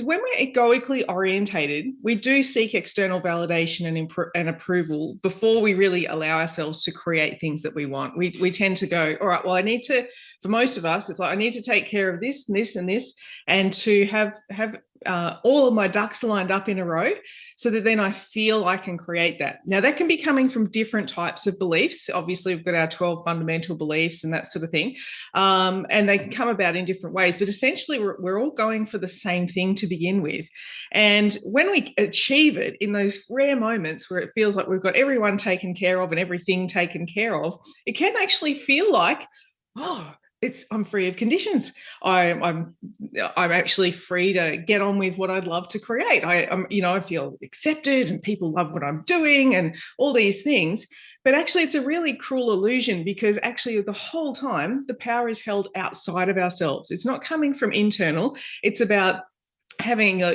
when we're egoically orientated, we do seek external validation and approval before we really allow ourselves to create things that we want. We tend to go, all right, well, I need to, for most of us, it's like I need to take care of this and this and this, and to have all of my ducks lined up in a row so that then I feel I can create that. Now, that can be coming from different types of beliefs. Obviously, we've got our 12 fundamental beliefs and that sort of thing. And they can come about in different ways, but essentially we're all going for the same thing to begin with. And when we achieve it in those rare moments where it feels like we've got everyone taken care of and everything taken care of, it can actually feel like, oh, I'm free of conditions. I'm actually free to get on with what I'd love to create. I feel accepted and people love what I'm doing and all these things. But actually, it's a really cruel illusion, because actually the whole time the power is held outside of ourselves. It's not coming from internal. It's about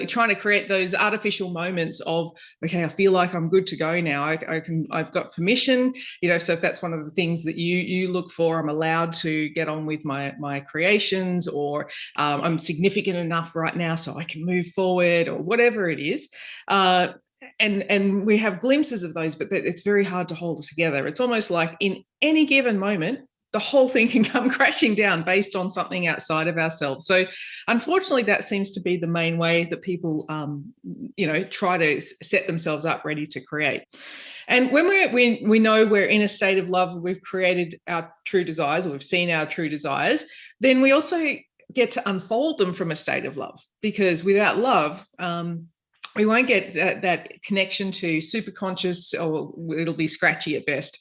trying to create those artificial moments of, okay, I feel like I'm good to go now. I've got permission, so if that's one of the things that you look for, I'm allowed to get on with my creations, or I'm significant enough right now so I can move forward, or whatever it is. And we have glimpses of those, but it's very hard to hold it together. It's almost like in any given moment, the whole thing can come crashing down based on something outside of ourselves. So unfortunately, that seems to be the main way that people, try to set themselves up ready to create. And when we know we're in a state of love, we've created our true desires, or we've seen our true desires, then we also get to unfold them from a state of love, because without love, we won't get that connection to superconscious, or it'll be scratchy at best.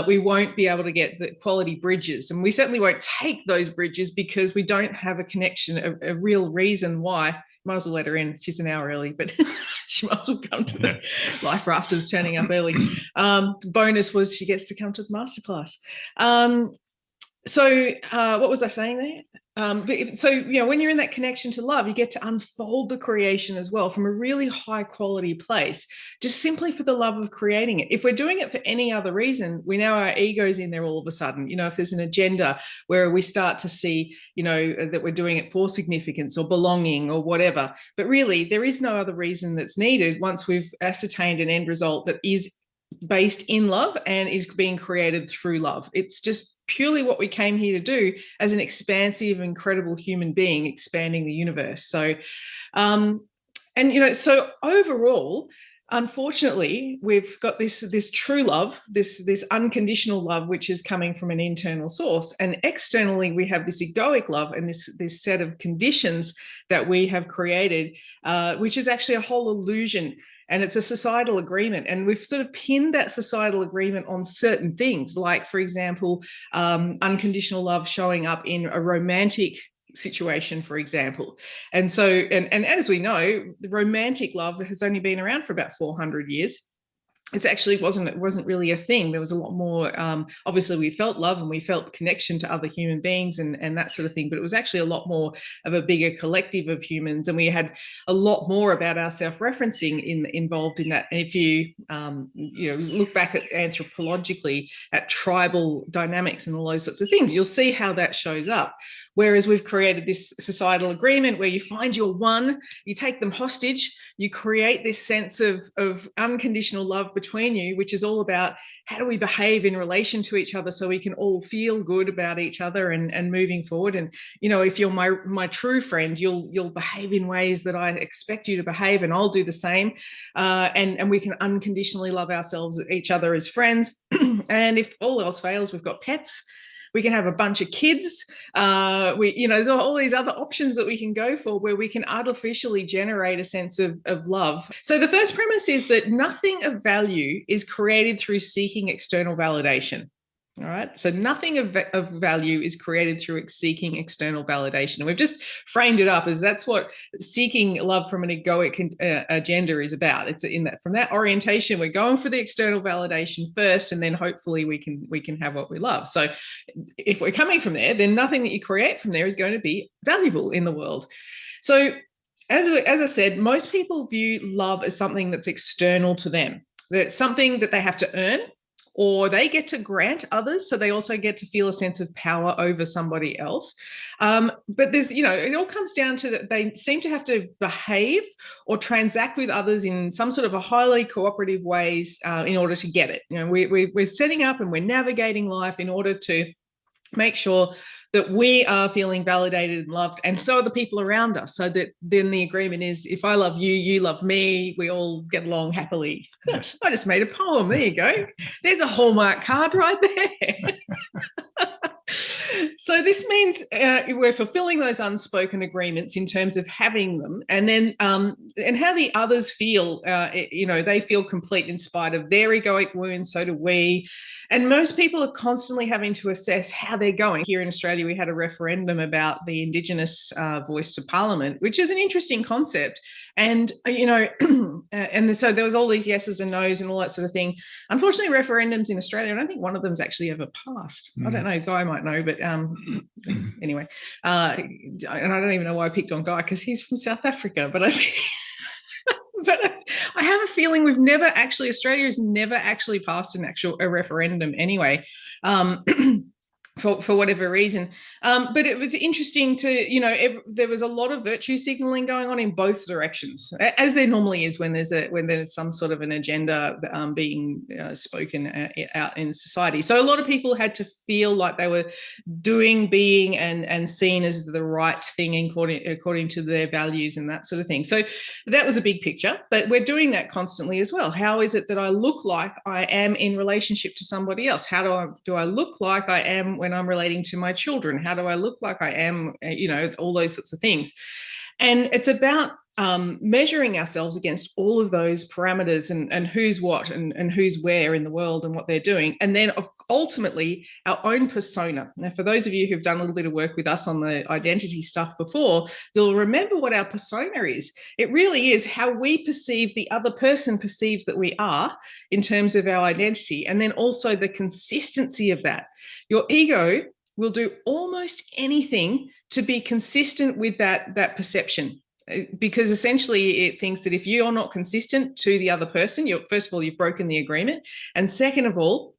We won't be able to get the quality bridges, and we certainly won't take those bridges because we don't have a connection, a real reason why. Might as well let her in. She's an hour early, but she might as well come to the Life Rafters turning up early. Bonus was she gets to come to the masterclass. So what was I saying there? When you're in that connection to love, you get to unfold the creation as well from a really high quality place, just simply for the love of creating it. If we're doing it for any other reason, we know our ego's in there all of a sudden. If there's an agenda where we start to see, that we're doing it for significance or belonging or whatever. But really, there is no other reason that's needed once we've ascertained an end result that is based in love and is being created through love. It's just purely what we came here to do as an expansive, incredible human being, expanding the universe. So, so overall, unfortunately, we've got this true love, this unconditional love, which is coming from an internal source, and externally we have this egoic love and this set of conditions that we have created, which is actually a whole illusion. And it's a societal agreement. And we've sort of pinned that societal agreement on certain things, like, for example, unconditional love showing up in a romantic situation, for example. And so, and as we know, the romantic love has only been around for about 400 years. It wasn't really a thing. There was a lot more, obviously we felt love and we felt connection to other human beings and that sort of thing, but it was actually a lot more of a bigger collective of humans, and we had a lot more about our self-referencing involved in that. And if you look back at anthropologically at tribal dynamics and all those sorts of things, you'll see how that shows up. Whereas we've created this societal agreement where you find your one, you take them hostage, you create this sense of unconditional love between you, which is all about how do we behave in relation to each other so we can all feel good about each other and moving forward. And, if you're my true friend, you'll behave in ways that I expect you to behave, and I'll do the same. And we can unconditionally love ourselves, each other as friends. And if all else fails, we've got pets. We can have a bunch of kids. There's all these other options that we can go for where we can artificially generate a sense of love. So the first premise is that nothing of value is created through seeking external validation. All right. So nothing of value is created through seeking external validation. And we've just framed it up as that's what seeking love from an egoic agenda is about. It's from that orientation, we're going for the external validation first, and then hopefully we can have what we love. So if we're coming from there, then nothing that you create from there is going to be valuable in the world. So as I said, most people view love as something that's external to them. That's something that they have to earn, or they get to grant others, so they also get to feel a sense of power over somebody else. But there's, it all comes down to that they seem to have to behave or transact with others in some sort of a highly cooperative ways in order to get it. We're setting up and we're navigating life in order to make sure that we are feeling validated and loved, and so are the people around us, so that then the agreement is, if I love you, you love me, we all get along happily. I just made a poem. There you go. There's a Hallmark card right there. So this means we're fulfilling those unspoken agreements in terms of having them, and then and how the others feel. They feel complete in spite of their egoic wounds. So do we. And most people are constantly having to assess how they're going. Here in Australia, we had a referendum about the Indigenous voice to Parliament, which is an interesting concept. And, and so there was all these yeses and nos and all that sort of thing. Unfortunately, referendums in Australia, I don't think one of them's actually ever passed. I don't know, Guy might know, but anyway. And I don't even know why I picked on Guy, because he's from South Africa, but I think... But I have a feeling Australia has never actually passed a referendum anyway. For whatever reason. But it was interesting to, there was a lot of virtue signaling going on in both directions, as there normally is when there's some sort of an agenda being spoken out in society. So a lot of people had to feel like they were being and seen as the right thing according to their values and that sort of thing. So that was a big picture, but we're doing that constantly as well. How is it that I look like I am in relationship to somebody else? How do I look like I am when I'm relating to my children? How do I look like I am? All those sorts of things. And it's about measuring ourselves against all of those parameters and who's what and who's where in the world and what they're doing. And then ultimately our own persona. Now, for those of you who've done a little bit of work with us on the identity stuff before, you'll remember what our persona is. It really is how we perceive the other person perceives that we are in terms of our identity. And then also the consistency of that. Your ego will do almost anything to be consistent with that perception, because essentially it thinks that if you're not consistent to the other person, first of all, you've broken the agreement, and second of all,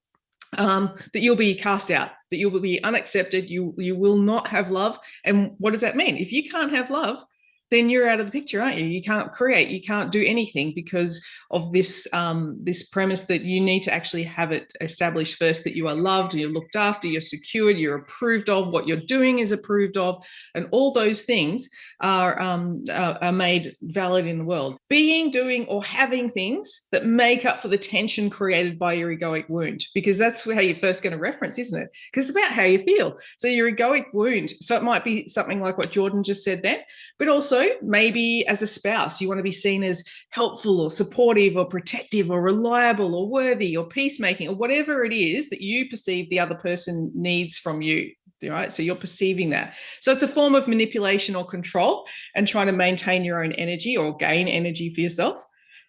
that you'll be cast out, that you will be unaccepted, you will not have love. And what does that mean? If you can't have love, then you're out of the picture, aren't you? You can't create, you can't do anything because of this premise that you need to actually have it established first, that you are loved, you're looked after, you're secured, you're approved of, what you're doing is approved of, and all those things are made valid in the world. Being, doing, or having things that make up for the tension created by your egoic wound, because that's how you're first going to reference, isn't it? Because it's about how you feel. So your egoic wound, so it might be something like what Jordan just said there, but also maybe as a spouse, you want to be seen as helpful or supportive or protective or reliable or worthy or peacemaking or whatever it is that you perceive the other person needs from you. Right? So you're perceiving that. So it's a form of manipulation or control and trying to maintain your own energy or gain energy for yourself.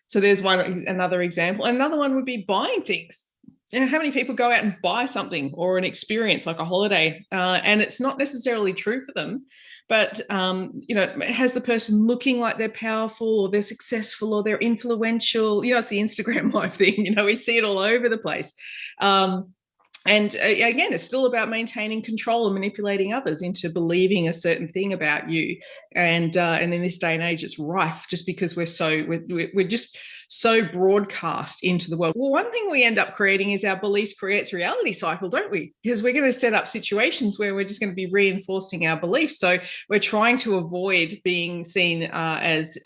So there's another example. Another one would be buying things. How many people go out and buy something or an experience like a holiday, and it's not necessarily true for them, but it has the person looking like they're powerful or they're successful or they're influential. It's the Instagram life thing. We see it all over the place. And again, it's still about maintaining control and manipulating others into believing a certain thing about you. And in this day and age, it's rife just because we're just so broadcast into the world. Well, one thing we end up creating is our beliefs creates reality cycle, don't we? Because we're going to set up situations where we're just going to be reinforcing our beliefs. So we're trying to avoid being seen as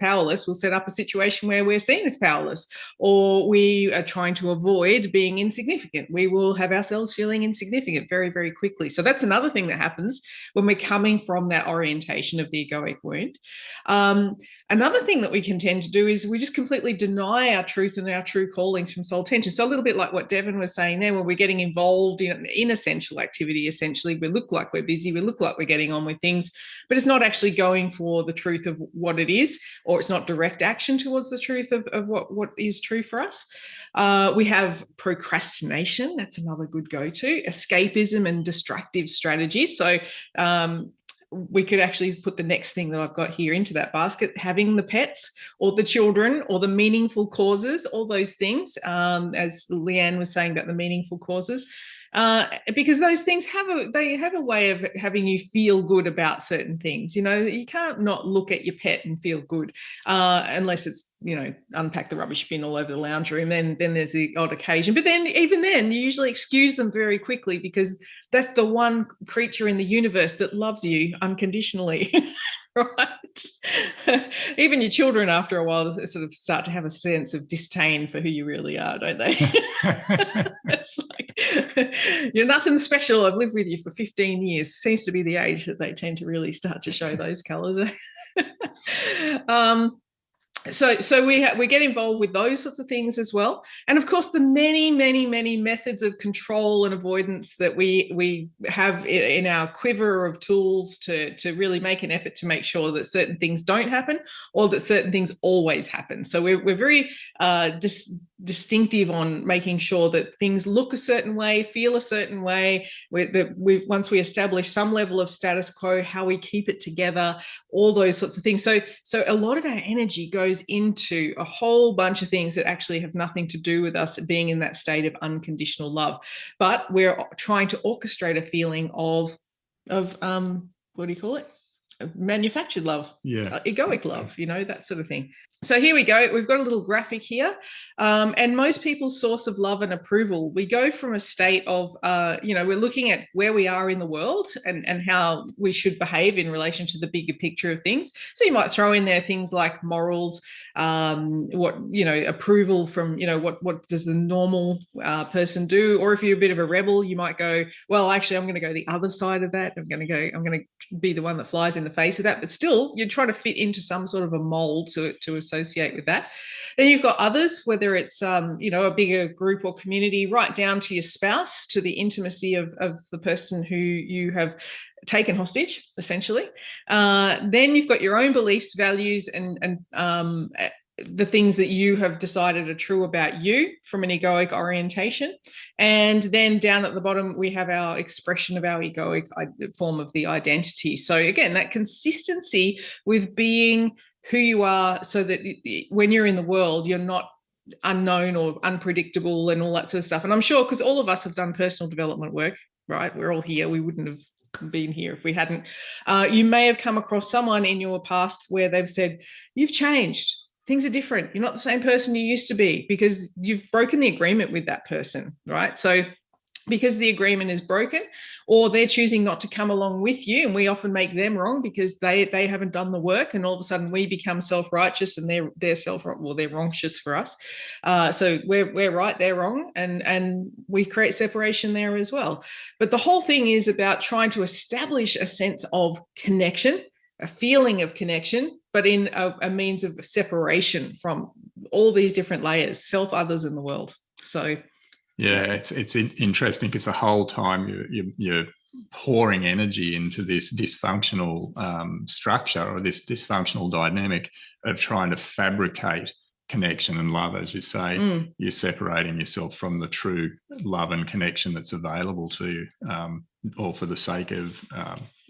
powerless. We'll set up a situation where we're seen as powerless, or we are trying to avoid being insignificant. We will have ourselves feeling insignificant very, very quickly. So that's another thing that happens when we're coming from that orientation of the egoic wound. Another thing that we can tend to do is we just completely deny our truth and our true callings from soul tension. So a little bit like what Devon was saying there, where we're getting involved in essential activity. Essentially, we look like we're busy, we look like we're getting on with things, but it's not actually going for the truth of what it is, or it's not direct action towards the truth of what is true for us. We have procrastination. That's another good go-to. Escapism and distractive strategies. So we could actually put the next thing that I've got here into that basket, having the pets or the children or the meaningful causes, all those things, as Leanne was saying about the meaningful causes. Because those things have a way of having you feel good about certain things. You can't not look at your pet and feel good, unless it's unpack the rubbish bin all over the lounge room. Then there's the odd occasion, but then even then you usually excuse them very quickly, because that's the one creature in the universe that loves you unconditionally. Right? Even your children, after a while, sort of start to have a sense of disdain for who you really are, don't they? It's like, you're nothing special. I've lived with you for 15 years. Seems to be the age that they tend to really start to show those colours. So we get involved with those sorts of things as well, and of course the many methods of control and avoidance that we have in our quiver of tools to really make an effort to make sure that certain things don't happen, or that certain things always happen. So we're very distinctive on making sure that things look a certain way, feel a certain way. Once we establish some level of status quo, how we keep it together, all those sorts of things. So a lot of our energy goes into a whole bunch of things that actually have nothing to do with us being in that state of unconditional love. But we're trying to orchestrate a feeling of what do you call it? Manufactured love, egoic love, that sort of thing. So here we go. We've got a little graphic here, and most people's source of love and approval, we go from a state of, we're looking at where we are in the world and how we should behave in relation to the bigger picture of things. So you might throw in there things like morals, approval from, what does the normal person do? Or if you're a bit of a rebel, you might go, well, actually, I'm going to go the other side of that. I'm going to be the one that flies in the face of that. But still, you try to fit into some sort of a mold to associate with that. Then you've got others, whether it's a bigger group or community, right down to your spouse, to the intimacy of the person who you have taken hostage, essentially. Then you've got your own beliefs, values, and the things that you have decided are true about you from an egoic orientation. And then down at the bottom, we have our expression of our egoic form of the identity. So again, that consistency with being who you are, so that when you're in the world, you're not unknown or unpredictable and all that sort of stuff. And I'm sure, because all of us have done personal development work, right? We're all here. We wouldn't have been here if we hadn't. You may have come across someone in your past where they've said, you've changed. Things are different. You're not the same person you used to be, because you've broken the agreement with that person, right? So because the agreement is broken, or they're choosing not to come along with you, and we often make them wrong because they haven't done the work, and all of a sudden we become self-righteous and they're they're wrongtious for us. So we're right, they're wrong, and we create separation there as well. But the whole thing is about trying to establish a sense of connection, a feeling of connection, but in a means of separation from all these different layers, self, others, and the world. So it's interesting, because the whole time you're pouring energy into this dysfunctional structure, or this dysfunctional dynamic of trying to fabricate connection and love, as you say. You're separating yourself from the true love and connection that's available to you, all for the sake of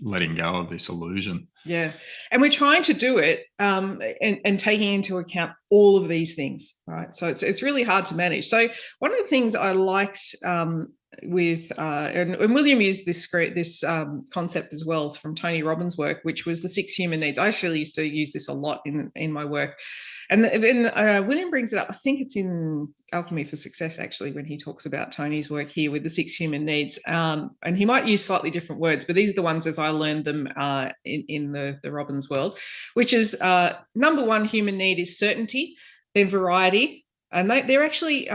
letting go of this illusion. Yeah. And we're trying to do it and taking into account all of these things, right? So it's really hard to manage. So one of the things I liked with and William used this concept as well from Tony Robbins' work, which was the 6 human needs. I actually used to use this a lot in my work. And then William brings it up, I think it's in Alchemy for Success, actually, when he talks about Tony's work here with the 6 human needs. And he might use slightly different words, but these are the ones as I learned them in the Robbins world, which is number 1 human need is certainty, then variety. And they're actually,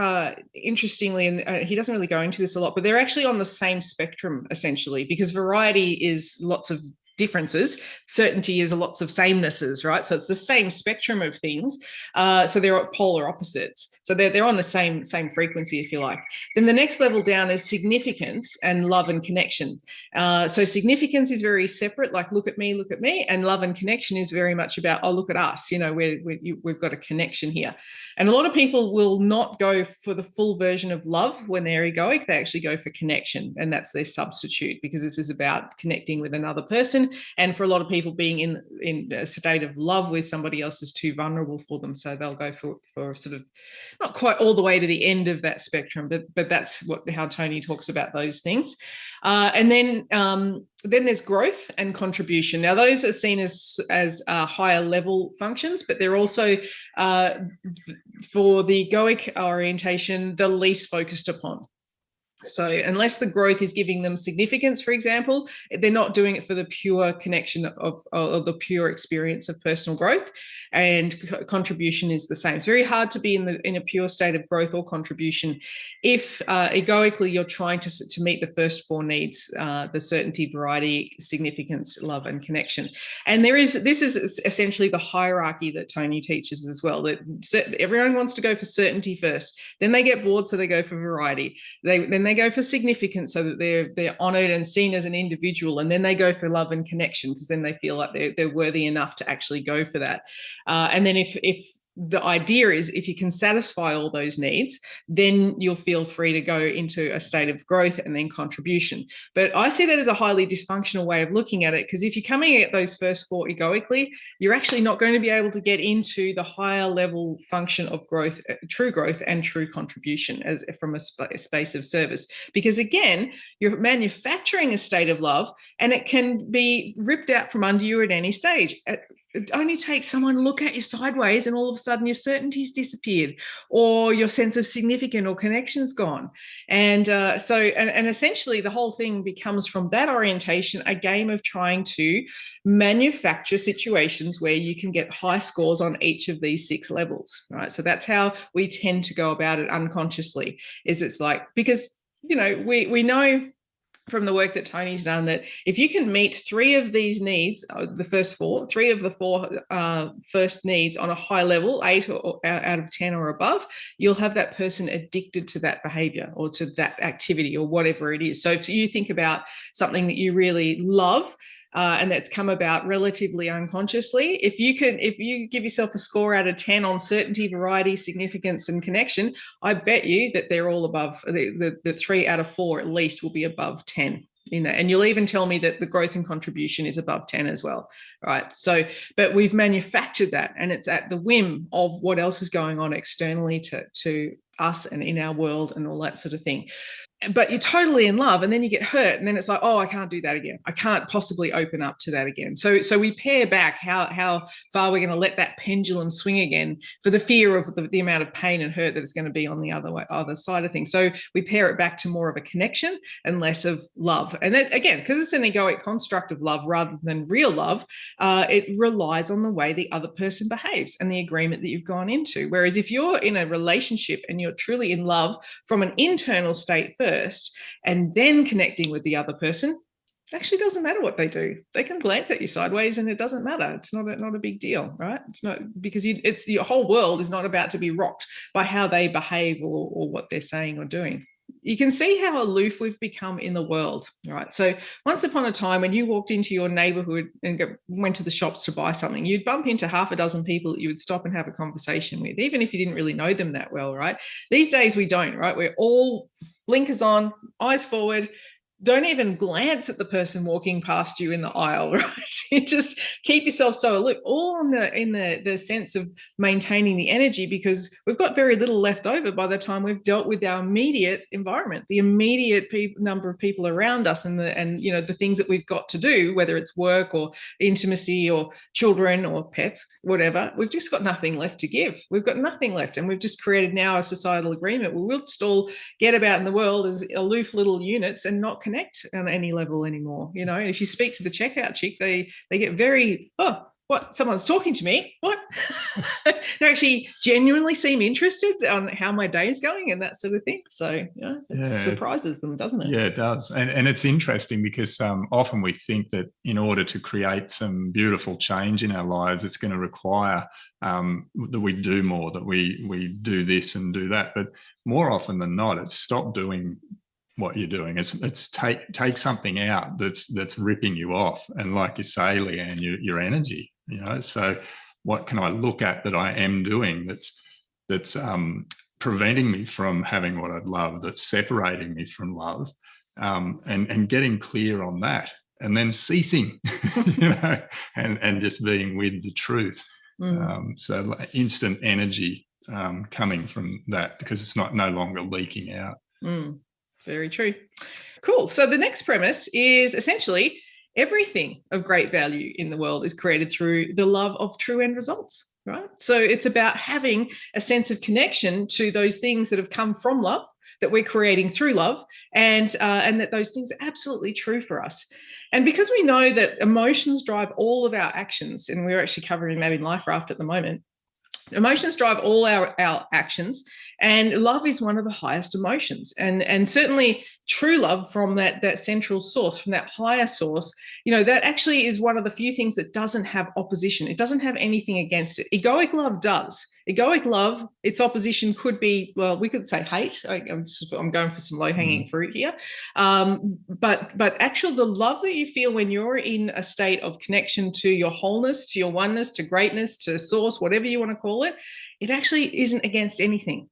interestingly, and he doesn't really go into this a lot, but they're actually on the same spectrum, essentially, because variety is lots of differences. Certainty is lots of samenesses, right? So it's the same spectrum of things. So they're polar opposites. So they're on the same frequency, if you like. Then the next level down is significance and love and connection. So significance is very separate, like look at me, and love and connection is very much about, oh, look at us, we've got a connection here. And a lot of people will not go for the full version of love when they're egoic. They actually go for connection, and that's their substitute, because this is about connecting with another person. And for a lot of people, being in a state of love with somebody else is too vulnerable for them, so they'll go for sort of not quite all the way to the end of that spectrum, but that's how Tony talks about those things. And then there's growth and contribution. Now, those are seen as higher level functions, but they're also, for the egoic orientation, the least focused upon. So unless the growth is giving them significance, for example, they're not doing it for the pure connection of the pure experience of personal growth. And contribution is the same. It's very hard to be in a pure state of growth or contribution if egoically you're trying to meet the first four needs: the certainty, variety, significance, love, and connection. And this is essentially the hierarchy that Tony teaches as well. That everyone wants to go for certainty first, then they get bored, so they go for variety. Then they go for significance, so that they're honored and seen as an individual, and then they go for love and connection, because then they feel like they're worthy enough to actually go for that. And then if the idea is, if you can satisfy all those needs, then you'll feel free to go into a state of growth and then contribution. But I see that as a highly dysfunctional way of looking at it, because if you're coming at those first four egoically, you're actually not going to be able to get into the higher level function of growth and true contribution as from a space of service. Because again, you're manufacturing a state of love, and it can be ripped out from under you at any stage. It only takes someone to look at you sideways, and all of a sudden your certainty's disappeared, or your sense of significance or connection's gone. And and essentially the whole thing becomes, from that orientation, a game of trying to manufacture situations where you can get high scores on each of these 6 levels, right? So that's how we tend to go about it unconsciously. It's like, because we know from the work that Tony's done that if you can meet 3 of these needs, the first 4, 3 of the 4 first needs on a high level, 8 out of 10 or above, you'll have that person addicted to that behavior or to that activity or whatever it is. So if you think about something that you really love, and that's come about relatively unconsciously, if you give yourself a score out of 10 on certainty, variety, significance, and connection, I bet you that they're all above, the 3 out of 4 at least will be above 10 in that. And you'll even tell me that the growth and contribution is above 10 as well, right? So, but we've manufactured that, and it's at the whim of what else is going on externally to us and in our world and all that sort of thing. But you're totally in love, and then you get hurt, and then it's like, oh, I can't do that again. I can't possibly open up to that again. So we pare back how far we're going to let that pendulum swing again, for the fear of the amount of pain and hurt that it's going to be on the other side of things. So we pare it back to more of a connection and less of love. And that, again, because it's an egoic construct of love rather than real love, it relies on the way the other person behaves and the agreement that you've gone into. Whereas if you're in a relationship and you're truly in love from an internal state first, and then connecting with the other person, it actually doesn't matter what they do. They can glance at you sideways and it doesn't matter. It's not a big deal, right? It's not, because it's your whole world is not about to be rocked by how they behave or what they're saying or doing. You can see how aloof we've become in the world, right? So once upon a time, when you walked into your neighborhood and went to the shops to buy something, you'd bump into half a dozen people that you would stop and have a conversation with, even if you didn't really know them that well, right? These days we don't, right? We're all blinkers on, eyes forward, don't even glance at the person walking past you in the aisle, right? You just keep yourself so aloof, all in the sense of maintaining the energy, because we've got very little left over by the time we've dealt with our immediate environment, the immediate number of people around us, and the things that we've got to do, whether it's work or intimacy or children or pets, whatever. We've just got nothing left to give. We've got nothing left, and we've just created now a societal agreement where we'll just all get about in the world as aloof little units and not connect on any level anymore. If you speak to the checkout chick, they get very, oh, what, someone's talking to me, what? They actually genuinely seem interested on how my day is going and that sort of thing. So it surprises them, doesn't it? Yeah, it does. And it's interesting because often we think that in order to create some beautiful change in our lives, it's going to require that we do more, that we do this and do that. But more often than not, it's stop doing what you're doing. It's take something out that's ripping you off. And like you say, Leanne, your energy, so what can I look at that I am doing that's preventing me from having what I'd love, that's separating me from love, and getting clear on that, and then ceasing, and just being with the truth. So instant energy coming from that, because it's no longer leaking out. Very true. Cool. So the next premise is essentially everything of great value in the world is created through the love of true end results, right? So it's about having a sense of connection to those things that have come from love, that we're creating through love, and that those things are absolutely true for us. And because we know that emotions drive all of our actions, and we're actually covering that in Life Raft at the moment, emotions drive all our actions, and love is one of the highest emotions. And certainly true love from that central source, from that higher source, that actually is one of the few things that doesn't have opposition. It doesn't have anything against it. Egoic love does. Egoic love, its opposition could be, well, we could say hate. I'm going for some low-hanging fruit here. But actually the love that you feel when you're in a state of connection to your wholeness, to your oneness, to greatness, to source, whatever you want to call it, it actually isn't against anything.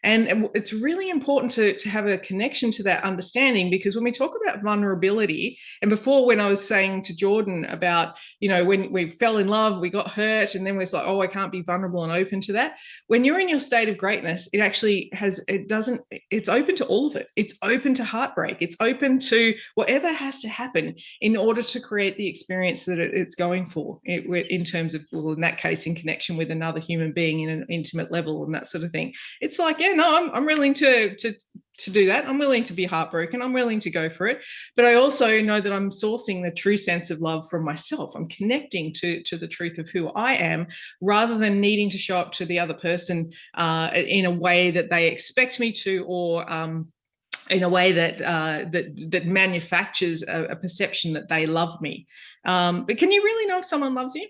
And it's really important to have a connection to that understanding, because when we talk about vulnerability, and before when I was saying to Jordan about, when we fell in love, we got hurt, and then we're like, oh, I can't be vulnerable and open to that. When you're in your state of greatness, it actually it's open to all of it. It's open to heartbreak. It's open to whatever has to happen in order to create the experience that it's going for, in terms of, well, in that case, in connection with another human being in an intimate level and that sort of thing. It's like, I'm willing to do that. I'm willing to be heartbroken. I'm willing to go for it. But I also know that I'm sourcing the true sense of love from myself. I'm connecting to the truth of who I am, rather than needing to show up to the other person in a way that they expect me to, or in a way that manufactures a perception that they love me. But can you really know if someone loves you?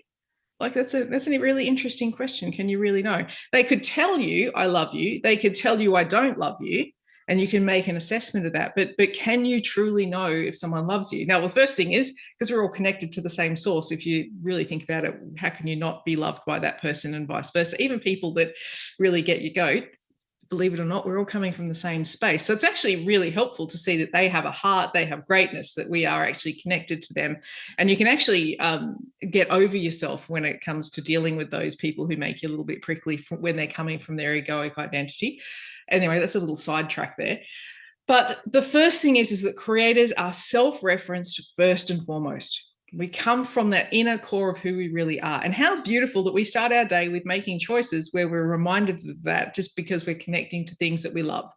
Like, that's a really interesting question. Can you really know? They could tell you, I love you. They could tell you, I don't love you. And you can make an assessment of that. But can you truly know if someone loves you? Now, the first thing is, because we're all connected to the same source, if you really think about it, how can you not be loved by that person, and vice versa? Even people that really get your goat, believe it or not, we're all coming from the same space. So it's actually really helpful to see that they have a heart, they have greatness, that we are actually connected to them. And you can actually get over yourself when it comes to dealing with those people who make you a little bit prickly when they're coming from their egoic identity. Anyway, that's a little sidetrack there. But the first thing is that creators are self-referenced first and foremost. We come from that inner core of who we really are. And how beautiful that we start our day with making choices where we're reminded of that, just because we're connecting to things that we love,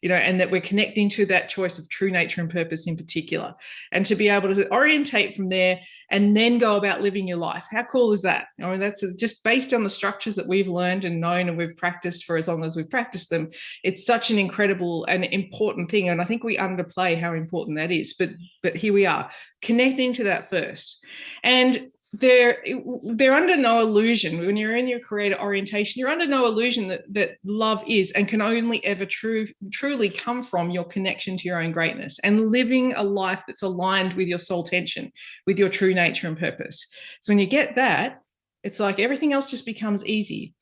and that we're connecting to that choice of true nature and purpose in particular. And to be able to orientate from there and then go about living your life. How cool is that? That's just based on the structures that we've learned and known and we've practiced for as long as we've practiced them. It's such an incredible and important thing. And I think we underplay how important that is. But here we are, connecting to that first. And they're under no illusion. When you're in your creator orientation, you're under no illusion that love is and can only ever truly come from your connection to your own greatness and living a life that's aligned with your soul tension, with your true nature and purpose. So when you get that, it's like everything else just becomes easy.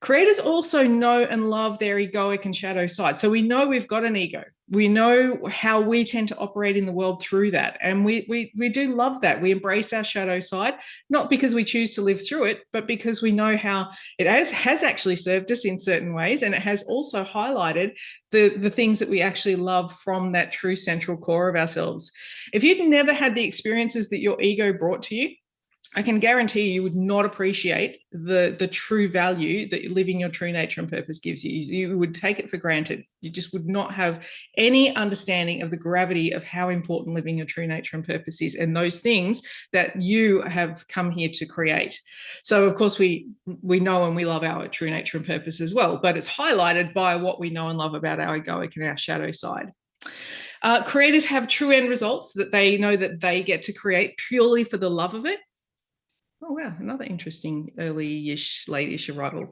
Creators also know and love their egoic and shadow side. So we know we've got an ego. We know how we tend to operate in the world through that. And we do love that. We embrace our shadow side, not because we choose to live through it, but because we know how it has actually served us in certain ways. And it has also highlighted the things that we actually love from that true central core of ourselves. If you'd never had the experiences that your ego brought to you, I can guarantee you would not appreciate the true value that living your true nature and purpose gives you. You would take it for granted. You just would not have any understanding of the gravity of how important living your true nature and purpose is, and those things that you have come here to create. So, of course, we know and we love our true nature and purpose as well, but it's highlighted by what we know and love about our egoic and our shadow side. Creators have true end results that they know that they get to create purely for the love of it. Oh, wow, another interesting early-ish, late-ish arrival.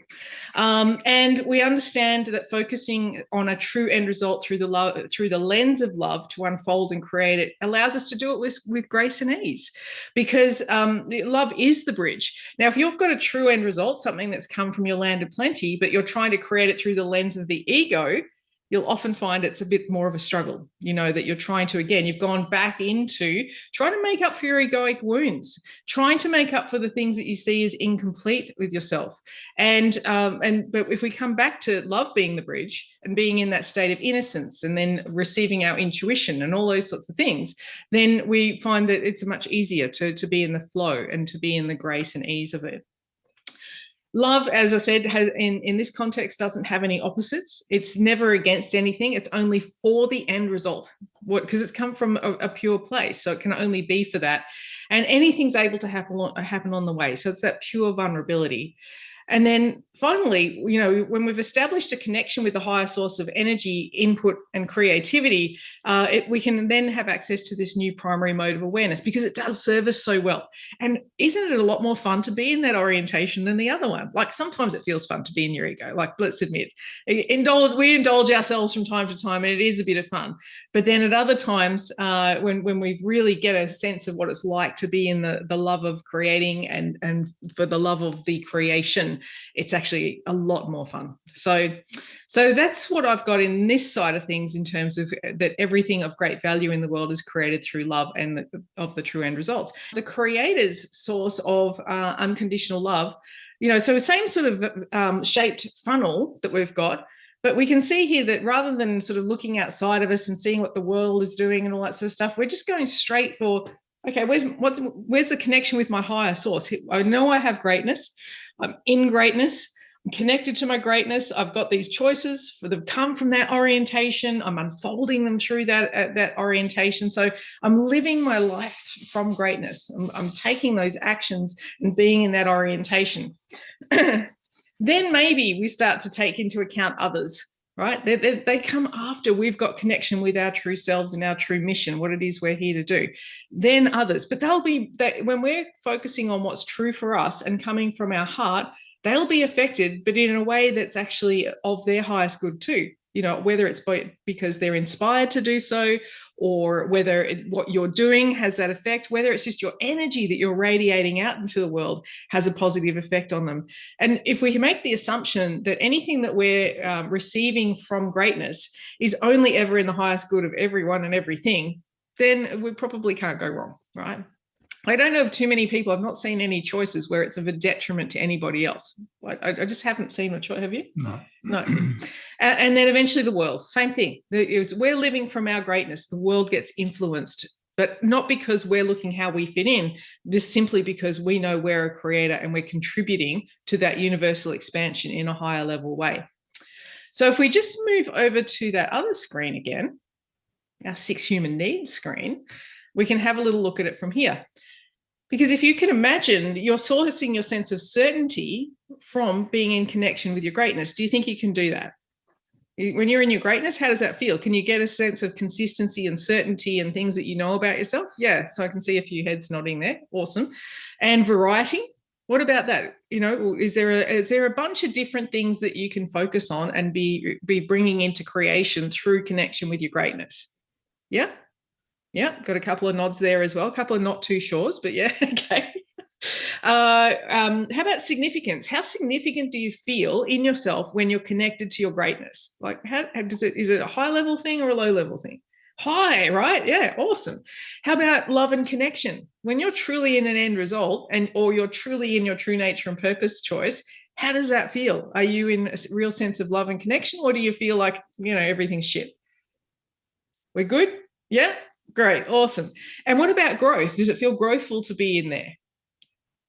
And we understand that focusing on a true end result through the lens of love to unfold and create it allows us to do it with grace and ease, because love is the bridge. Now, if you've got a true end result, something that's come from your land of plenty, but you're trying to create it through the lens of the ego, you'll often find it's a bit more of a struggle, that you're trying to, again, you've gone back into trying to make up for your egoic wounds, trying to make up for the things that you see as incomplete with yourself. But if we come back to love being the bridge and being in that state of innocence and then receiving our intuition and all those sorts of things, then we find that it's much easier to be in the flow and to be in the grace and ease of it. Love, as I said, has in this context doesn't have any opposites. It's never against anything. It's only for the end result, because it's come from a pure place. So it can only be for that. And anything's able to happen on the way. So it's that pure vulnerability. And then finally, when we've established a connection with the higher source of energy, input, and creativity, we can then have access to this new primary mode of awareness, because it does serve us so well. And isn't it a lot more fun to be in that orientation than the other one? Like, sometimes it feels fun to be in your ego. Like, let's admit, we indulge ourselves from time to time, and it is a bit of fun. But then at other times, when we really get a sense of what it's like to be in the love of creating and for the love of the creation, it's actually a lot more fun. So that's what I've got in this side of things, in terms of that everything of great value in the world is created through love and of the true end results. The creator's source of unconditional love, so same sort of shaped funnel that we've got. But we can see here that rather than sort of looking outside of us and seeing what the world is doing and all that sort of stuff, we're just going straight for, okay, where's the connection with my higher source? I know I have greatness. I'm in greatness. I'm connected to my greatness. I've got these choices that come from that orientation. I'm unfolding them through that orientation. So I'm living my life from greatness. I'm taking those actions and being in that orientation. Then maybe we start to take into account others, right? They come after we've got connection with our true selves and our true mission, what it is we're here to do. Then others, but when we're focusing on what's true for us and coming from our heart, they'll be affected, but in a way that's actually of their highest good too. Whether it's because they're inspired to do so, or whether what you're doing has that effect, whether it's just your energy that you're radiating out into the world has a positive effect on them. And if we make the assumption that anything that we're receiving from greatness is only ever in the highest good of everyone and everything, then we probably can't go wrong, right? I don't know of too many people. I've not seen any choices where it's of a detriment to anybody else. I just haven't seen a choice. Have you? No. And then eventually the world, same thing. We're living from our greatness. The world gets influenced, but not because we're looking how we fit in, just simply because we know we're a creator and we're contributing to that universal expansion in a higher level way. So if we just move over to that other screen again, our 6 human needs screen, we can have a little look at it from here. Because if you can imagine, you're sourcing your sense of certainty from being in connection with your greatness. Do you think you can do that? When you're in your greatness, how does that feel? Can you get a sense of consistency and certainty and things that you know about yourself? Yeah, so I can see a few heads nodding there. Awesome. And variety, what about that? Is there a bunch of different things that you can focus on and be bringing into creation through connection with your greatness? Yeah? Yeah, got a couple of nods there as well. A couple of not too sures, but yeah, okay. How about significance? How significant do you feel in yourself when you're connected to your greatness? Like, is it a high level thing or a low level thing? High, right? Yeah, awesome. How about love and connection? When you're truly in an end result or you're truly in your true nature and purpose choice, how does that feel? Are you in a real sense of love and connection, or do you feel like, everything's shit? We're good? Yeah? Great, awesome. And what about growth? Does it feel growthful to be in there?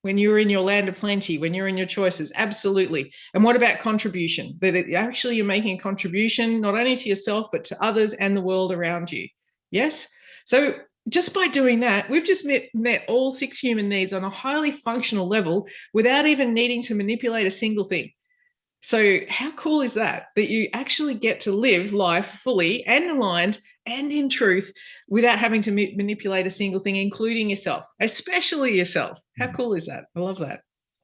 when you're in your land of plenty, when you're in your choices? Absolutely. And what about contribution? That actually you're making a contribution not only to yourself, but to others and the world around you. Yes? So just by doing that, we've just met all 6 human needs on a highly functional level without even needing to manipulate a single thing. So how cool is that? That you actually get to live life fully and aligned and in truth without having to manipulate a single thing, including yourself, especially yourself. How cool is that? I love that.